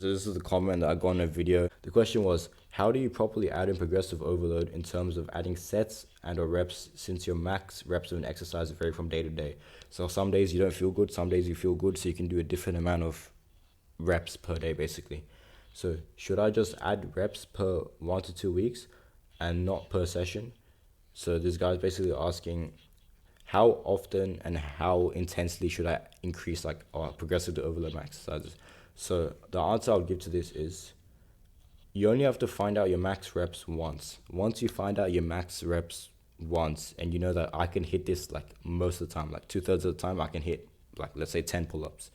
So this is the comment that I got in a video. The question was, how do you properly add in progressive overload in terms of adding sets and or reps, since your max reps of an exercise vary from day to day? So some days you don't feel good, some days you feel good, so you can do a different amount of reps per day basically. So should I just add reps per 1 to 2 weeks and not per session? So this guy's basically asking, how often and how intensely should I increase like progressive to overload my exercises? So the answer I'll give to this is, you only have to find out your max reps once. Once you find out your max reps once, and you know that I can hit this like most of the time, like 2/3 of the time I can hit like, let's say, 10 pull-ups.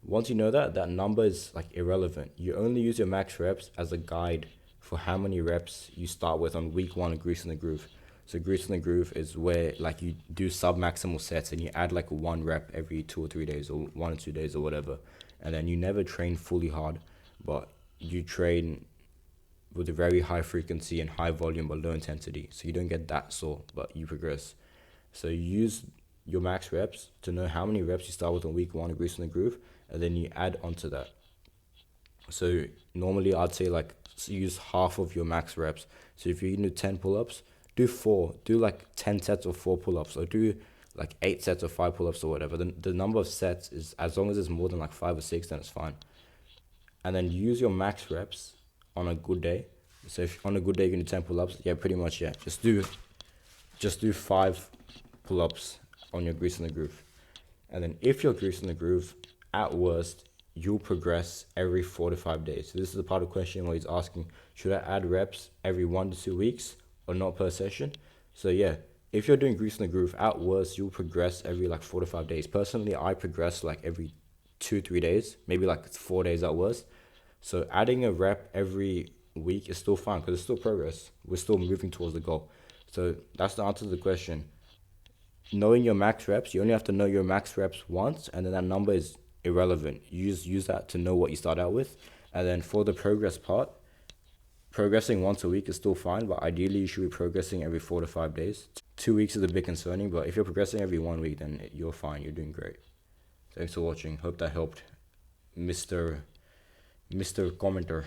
Once you know that, that number is like irrelevant. You only use your max reps as a guide for how many reps you start with on week one of Grease in the Groove. So Grease in the Groove is where like you do sub-maximal sets and you add like 1 rep every 2 or 3 days or 1 or 2 days or whatever. And then you never train fully hard, but you train with a very high frequency and high volume but low intensity. So you don't get that sore, but you progress. So you use your max reps to know how many reps you start with on week one of Grease in the Groove, and then you add onto that. So normally I'd say like use half of your max reps. So if you're gonna do 10 pull-ups, do four. Do like 10 sets of 4 pull-ups, or do like 8 sets of 5 pull-ups or whatever. The number of sets is, as long as it's more than like 5 or 6, then it's fine. And then use your max reps on a good day. So if on a good day you can do 10 pull-ups, yeah, pretty much, yeah. Just do 5 pull-ups on your Grease in the Groove. And then if you're Grease in the Groove, at worst, you'll progress every 4 to 5 days. So this is the part of the question where he's asking, should I add reps every 1 to 2 weeks or not per session? So yeah, if you're doing Grease in the Groove, at worst, you'll progress every like 4 to 5 days. Personally, I progress like every 2 3 days, maybe like 4 days at worst. So adding a rep every week is still fine because it's still progress. We're still moving towards the goal. So that's the answer to the question. Knowing your max reps, you only have to know your max reps once, and then that number is irrelevant. You just use that to know what you start out with. And then for the progress part, progressing once a week is still fine, but ideally you should be progressing every 4 to 5 days. 2 weeks is a bit concerning, but if you're progressing every 1 week, then you're fine. You're doing great. Thanks for watching. Hope that helped, Mr. Commenter.